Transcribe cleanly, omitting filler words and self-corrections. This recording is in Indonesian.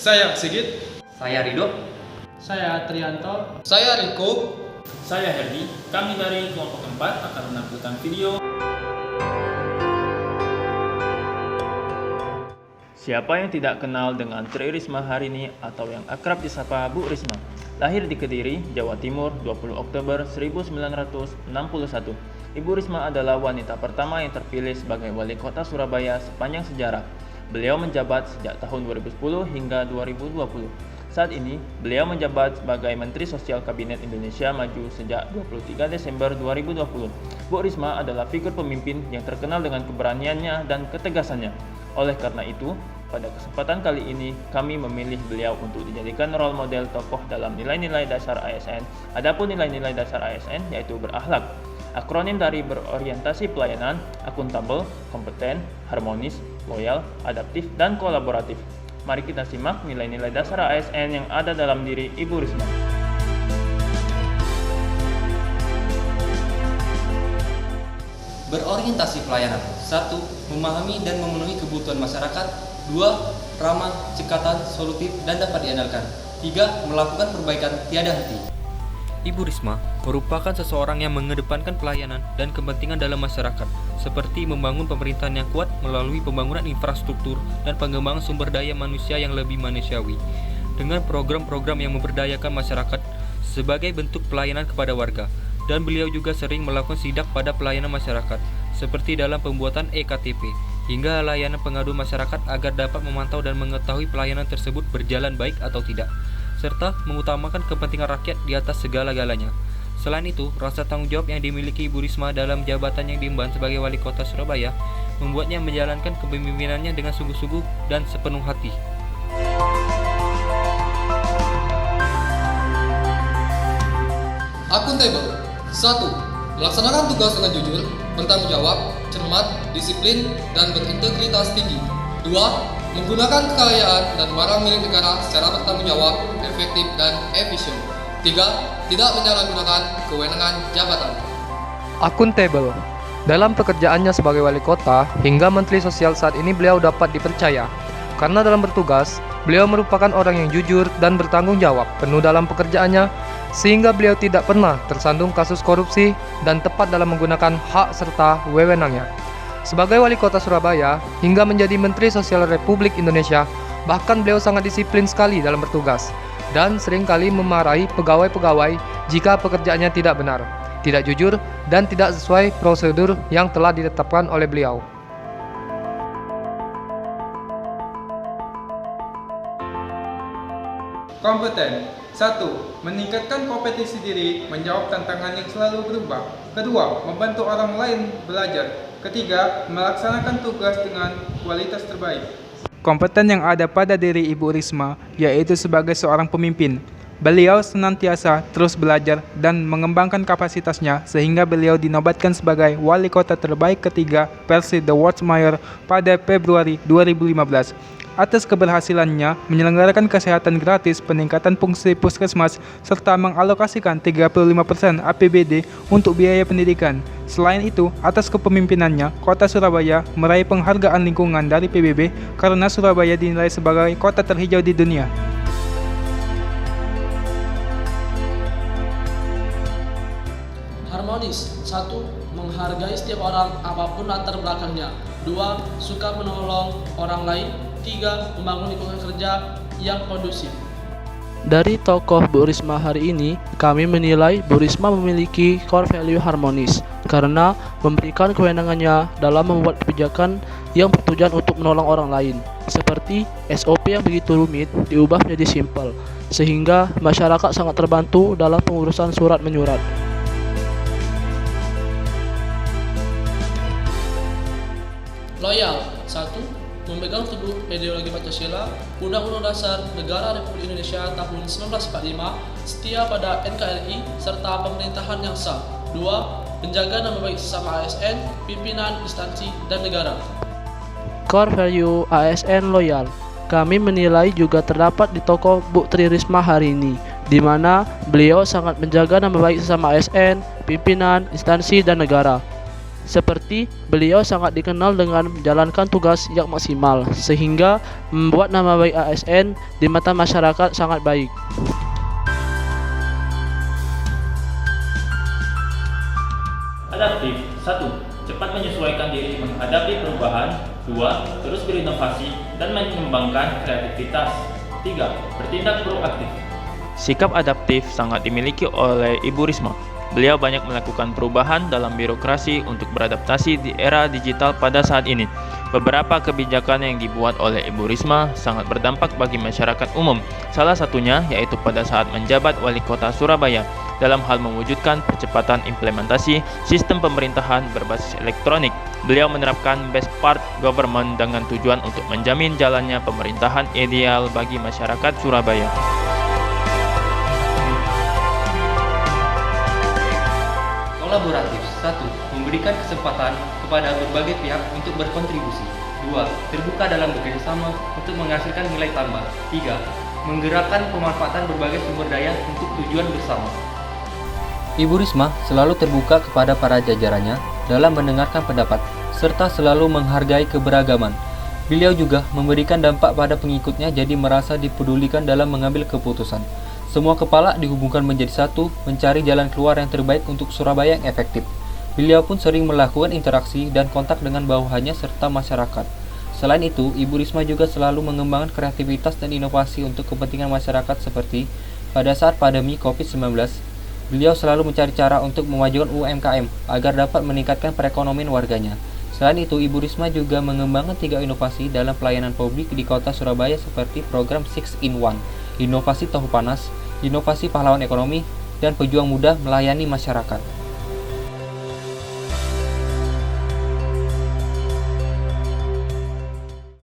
Saya Sigit. Saya Ridho. Saya Trianto. Saya Riko. Saya Herdi. Kami dari kelompok 4 akan menampilkan video. Siapa yang tidak kenal dengan Tri Risma hari ini atau yang akrab disapa Bu Risma? Lahir di Kediri, Jawa Timur, 20 Oktober 1961. Ibu Risma adalah wanita pertama yang terpilih sebagai wali kota Surabaya sepanjang sejarah. Beliau menjabat sejak tahun 2010 hingga 2020. Saat ini, beliau menjabat sebagai Menteri Sosial Kabinet Indonesia Maju sejak 23 Desember 2020. Bu Risma adalah figur pemimpin yang terkenal dengan keberaniannya dan ketegasannya. Oleh karena itu, pada kesempatan kali ini kami memilih beliau untuk dijadikan role model tokoh dalam nilai-nilai dasar ASN. Adapun nilai-nilai dasar ASN yaitu berakhlak, akronim dari berorientasi pelayanan, akuntabel, kompeten, harmonis, loyal, adaptif, dan kolaboratif. Mari kita simak nilai-nilai dasar ASN yang ada dalam diri Ibu Risma. Berorientasi pelayanan. 1. Memahami dan memenuhi kebutuhan masyarakat. 2. Ramah, cekatan, solutif, dan dapat diandalkan. 3. Melakukan perbaikan tiada henti. Ibu Risma merupakan seseorang yang mengedepankan pelayanan dan kepentingan dalam masyarakat, seperti membangun pemerintahan yang kuat melalui pembangunan infrastruktur dan pengembangan sumber daya manusia yang lebih manusiawi, dengan program-program yang memberdayakan masyarakat sebagai bentuk pelayanan kepada warga. Dan beliau juga sering melakukan sidak pada pelayanan masyarakat, seperti dalam pembuatan EKTP, hingga layanan pengaduan masyarakat agar dapat memantau dan mengetahui pelayanan tersebut berjalan baik atau tidak, serta mengutamakan kepentingan rakyat di atas segala-galanya. Selain itu, rasa tanggung jawab yang dimiliki Ibu Risma dalam jabatan yang diemban sebagai Wali Kota Surabaya membuatnya menjalankan kepemimpinannya dengan sungguh-sungguh dan sepenuh hati. Akuntabel. 1. Melaksanakan tugas dengan jujur, bertanggung jawab, cermat, disiplin, dan berintegritas tinggi. 2. Menggunakan kekayaan dan barang milik negara secara bertanggung jawab, efektif, dan efisien. 3. Tidak menyalahgunakan kewenangan jabatan. Akuntabel. Dalam pekerjaannya sebagai wali kota hingga Menteri Sosial saat ini beliau dapat dipercaya. Karena dalam bertugas, beliau merupakan orang yang jujur dan bertanggung jawab penuh dalam pekerjaannya, sehingga beliau tidak pernah tersandung kasus korupsi dan tepat dalam menggunakan hak serta wewenangnya. Sebagai wali kota Surabaya hingga menjadi Menteri Sosial Republik Indonesia, bahkan beliau sangat disiplin sekali dalam bertugas dan seringkali memarahi pegawai-pegawai jika pekerjaannya tidak benar, tidak jujur, dan tidak sesuai prosedur yang telah ditetapkan oleh beliau. Kompeten. 1. Meningkatkan kompetensi diri, menjawab tantangan yang selalu berubah. 2. Membantu orang lain belajar. 3. Melaksanakan tugas dengan kualitas terbaik. Kompeten yang ada pada diri Ibu Risma yaitu sebagai seorang pemimpin. Beliau senantiasa terus belajar dan mengembangkan kapasitasnya sehingga beliau dinobatkan sebagai Wali Kota terbaik ketiga versi The World's Mayor pada Februari 2015. Atas keberhasilannya menyelenggarakan kesehatan gratis, peningkatan fungsi puskesmas, serta mengalokasikan 35% APBD untuk biaya pendidikan. Selain itu, atas kepemimpinannya, Kota Surabaya meraih penghargaan lingkungan dari PBB karena Surabaya dinilai sebagai kota terhijau di dunia. Harmonis. 1. Menghargai setiap orang apapun latar belakangnya. 2. Suka menolong orang lain. 3. Membangun lingkungan kerja yang kondusif. Dari tokoh Bu Risma hari ini, kami menilai Bu Risma memiliki core value harmonis karena memberikan kewenangannya dalam membuat kebijakan yang bertujuan untuk menolong orang lain. Seperti SOP yang begitu rumit diubah menjadi simpel, sehingga masyarakat sangat terbantu dalam pengurusan surat menyurat. Loyal. 1. Memegang teguh ideologi Pancasila, Undang-Undang Dasar Negara Republik Indonesia tahun 1945, setia pada NKRI, serta pemerintahan yang sah. 2. Menjaga nama baik sesama ASN, pimpinan, instansi, dan negara. Core value ASN loyal kami menilai juga terdapat di tokoh Bu Tri Risma hari ini, di mana beliau sangat menjaga nama baik sesama ASN, pimpinan, instansi, dan negara. Seperti beliau sangat dikenal dengan menjalankan tugas yang maksimal, sehingga membuat nama baik ASN di mata masyarakat sangat baik. Adaptif. 1. Cepat menyesuaikan diri menghadapi perubahan. 2. Terus berinovasi dan mengembangkan kreativitas. 3. Bertindak proaktif. Sikap adaptif sangat dimiliki oleh Ibu Risma. Beliau banyak melakukan perubahan dalam birokrasi untuk beradaptasi di era digital pada saat ini. Beberapa kebijakan yang dibuat oleh Ibu Risma sangat berdampak bagi masyarakat umum. Salah satunya yaitu pada saat menjabat Wali Kota Surabaya dalam hal mewujudkan percepatan implementasi sistem pemerintahan berbasis elektronik. Beliau menerapkan best part government dengan tujuan untuk menjamin jalannya pemerintahan ideal bagi masyarakat Surabaya. Kolaboratif. 1. Memberikan kesempatan kepada berbagai pihak untuk berkontribusi. 2. Terbuka dalam bekerjasama untuk menghasilkan nilai tambah. 3. Menggerakkan pemanfaatan berbagai sumber daya untuk tujuan bersama. Ibu Risma selalu terbuka kepada para jajarannya dalam mendengarkan pendapat, serta selalu menghargai keberagaman. Beliau juga memberikan dampak pada pengikutnya, jadi merasa dipedulikan dalam mengambil keputusan. Semua kepala dihubungkan menjadi satu, mencari jalan keluar yang terbaik untuk Surabaya yang efektif. Beliau pun sering melakukan interaksi dan kontak dengan bawahannya serta masyarakat. Selain itu, Ibu Risma juga selalu mengembangkan kreativitas dan inovasi untuk kepentingan masyarakat, seperti pada saat pandemi COVID-19, beliau selalu mencari cara untuk memajukan UMKM agar dapat meningkatkan perekonomian warganya. Selain itu, Ibu Risma juga mengembangkan 3 inovasi dalam pelayanan publik di kota Surabaya, seperti program 6-in-1, inovasi tahu panas, inovasi pahlawan ekonomi, dan pejuang muda melayani masyarakat.